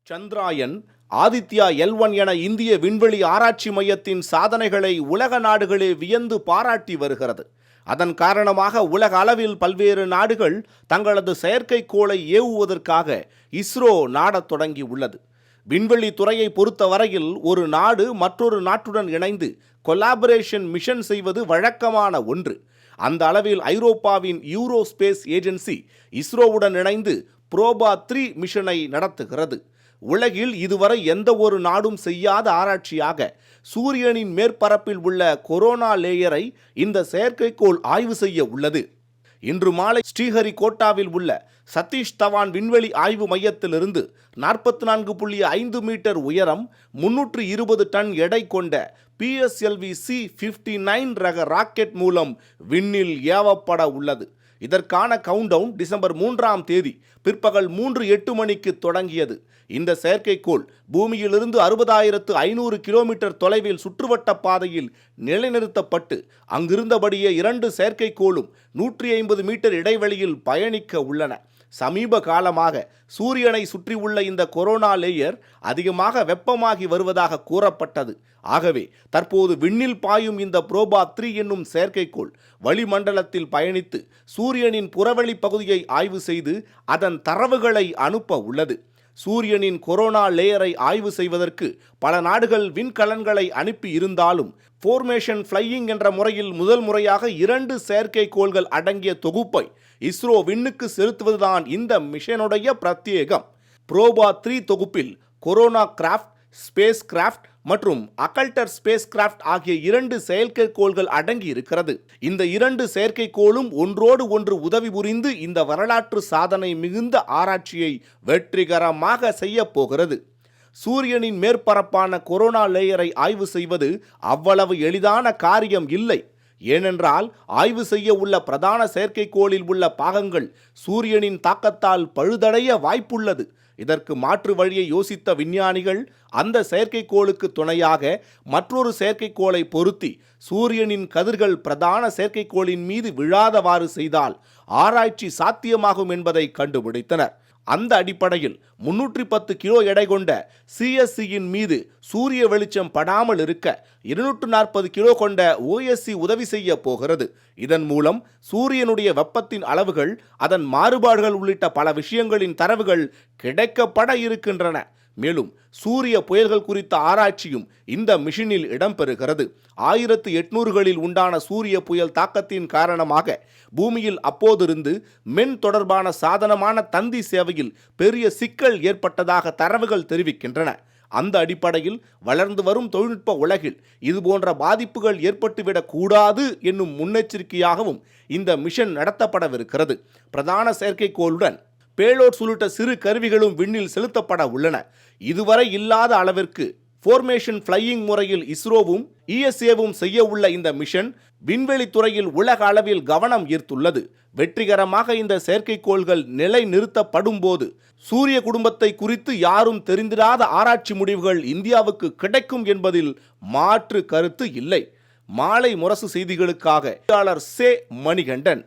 Chandrayaan, Aditya L1 என இந்திய விண்வெளி ஆராய்ச்சி மையத்தின் சாதனைகளை உலக நாடுகளே வியந்து பாராட்டி வருகிறது. அதன் காரணமாக உலக அளவில் பல்வேறு நாடுகள் தங்களது செயற்கைக்கோளை ஏவுவதற்காக இஸ்ரோ நாடத் தொடங்கி உள்ளது. விண்வெளி துறையை பொறுத்தவரையில் ஒரு நாடு மற்றொரு நாட்டுடன் இணைந்து கொலாபரேஷன் மிஷன் செய்வது வழக்கமான ஒன்று. அந்த அளவில் ஐரோப்பாவின் யூரோஸ்பேஸ் ஏஜென்சி இஸ்ரோவுடன் இணைந்து புரோபா 3 மிஷனை நடத்துகிறது. உலகில் இதுவரை எந்த ஒரு நாடும் செய்யாத ஆராய்ச்சியாக சூரியனின் மேற்பரப்பில் உள்ள கொரோனா லேயரை இந்த செயற்கைக்கோள் ஆய்வு செய்ய உள்ளது. இன்று மாலை ஸ்ரீஹரிகோட்டாவில் உள்ள சதீஷ் தவான் விண்வெளி ஆய்வு மையத்திலிருந்து 44.5 மீட்டர் உயரம் 320 டன் எடை கொண்ட PSLV C-59 ரக ராக்கெட் மூலம் விண்ணில் ஏவப்பட உள்ளது. இதற்கான கவுண்டவுன் டிசம்பர் 3ஆம் தேதி பிற்பகல் 3:08 மணிக்கு தொடங்கியது. இந்த செயற்கைக்கோள் பூமியிலிருந்து 60,500 கிலோமீட்டர் தொலைவில் சுற்றுவட்ட பாதையில் நிலைநிறுத்தப்பட்டு அங்கிருந்தபடியே 2 செயற்கைக்கோளும் 150 மீட்டர் இடைவெளியில் பயணிக்க உள்ளன. சமீப காலமாக சூரியனை சுற்றியுள்ள இந்த கொரோனா லேயர் அதிகமாக வெப்பமாகி வருவதாக கூறப்பட்டது. ஆகவே தற்போது விண்ணில் பாயும் இந்த புரோபா 3 என்னும் செயற்கைக்கோள் வளிமண்டலத்தில் பயணித்து சூரியனின் புறவெளி பகுதியை ஆய்வு செய்து அதன் தரவுகளை அனுப்ப உள்ளது. சூரியனின் கொரோனா லேயரை ஆய்வு செய்வதற்கு பல நாடுகள் விண்கலன்களை அனுப்பி இருந்தாலும் ஃபோர்மேஷன் ஃப்ளையிங் என்ற முறையில் முதல் முறையாக 2 செயற்கைக்கோள்கள் அடங்கிய தொகுப்பை இஸ்ரோ விண்ணுக்கு செலுத்துவதுதான் இந்த மிஷனுடைய பிரத்யேகம். புரோபா 3 தொகுப்பில் கொரோனா கிராஃப்ட், ஸ்பேஸ் கிராஃப்ட் மற்றும் அகல்டர் ஸ்பேஸ் கிராஃப்ட் ஆகிய 2 செயற்கைக்கோள்கள் அடங்கி இருக்கிறது. இந்த 2 செயற்கைக்கோளும் ஒன்றோடு ஒன்று உதவி புரிந்து இந்த வரலாற்று சாதனை மிகுந்த ஆராய்ச்சியை வெற்றிகரமாக செய்ய போகிறது. சூரியனின் மேற்பரப்பான கொரோனா லேயரை ஆய்வு செய்வது அவ்வளவு எளிதான காரியம் இல்லை. ஏனென்றால் ஆய்வு செய்ய உள்ள பிரதான செயற்கைக்கோளில் உள்ள பாகங்கள் சூரியனின் தாக்கத்தால் பழுதடைய வாய்ப்புள்ளது. இதற்கு மாற்று வழியை யோசித்த விஞ்ஞானிகள் அந்த செயற்கைக்கோளுக்கு துணையாக மற்றொரு செயற்கைக்கோளை பொருத்தி சூரியனின் கதிர்கள் பிரதான செயற்கைக்கோளின் மீது விழாதவாறு செய்தால் ஆராய்ச்சி சாத்தியமாகும் என்பதை கண்டுபிடித்தனர். அந்த அடிப்படையில் 310 கிலோ எடை கொண்ட CSCயின் மீது சூரிய வெளிச்சம் படாமல் இருக்க 240 கிலோ கொண்ட OSC உதவி செய்ய போகிறது. இதன் மூலம் சூரியனுடைய வெப்பத்தின் அளவுகள், அதன் மாறுபாடுகள் உள்ளிட்ட பல விஷயங்களின் தரவுகள் கிடைக்கப்பட இருக்கின்றன. மேலும் சூரிய புயல்கள் குறித்த ஆராய்ச்சியும் இந்த மிஷினில் இடம்பெறுகிறது. 1800களில் உண்டான சூரிய புயல் தாக்கத்தின் காரணமாக பூமியில் அப்போதிருந்து மென் தொடர்பான சாதனமான தந்தி சேவையில் பெரிய சிக்கல் ஏற்பட்டதாக தரவுகள் தெரிவிக்கின்றன. அந்த அடிப்படையில் வளர்ந்து வரும் தொழில்நுட்ப உலகில் இதுபோன்ற பாதிப்புகள் ஏற்பட்டுவிடக் கூடாது என்னும் முன்னெச்சரிக்கையாகவும் இந்த மிஷன் நடத்தப்படவிருக்கிறது. பிரதான செயற்கைக்கோளுடன் பேலோட்ஸ் உள்ளிட்ட சிறு கருவிகளும் விண்ணில் செலுத்தப்பட உள்ளன. இதுவரை இல்லாத அளவிற்கு ஃபோர்மேஷன் ஃப்ளையிங் முறையில் இஸ்ரோவும் ESAவும் செய்ய உள்ள இந்த மிஷன் விண்வெளி துறையில் உலக அளவில் கவனம் ஈர்த்துள்ளது. வெற்றிகரமாக இந்த செயற்கைக்கோள்கள் நிலை நிறுத்தப்படும் போது சூரிய குடும்பத்தை குறித்து யாரும் தெரிந்திராத ஆராய்ச்சி முடிவுகள் இந்தியாவுக்கு கிடைக்கும் என்பதில் மாற்று கருத்து இல்லை. மாலை முரசு செய்திகளுக்காக சே மணிகண்டன்.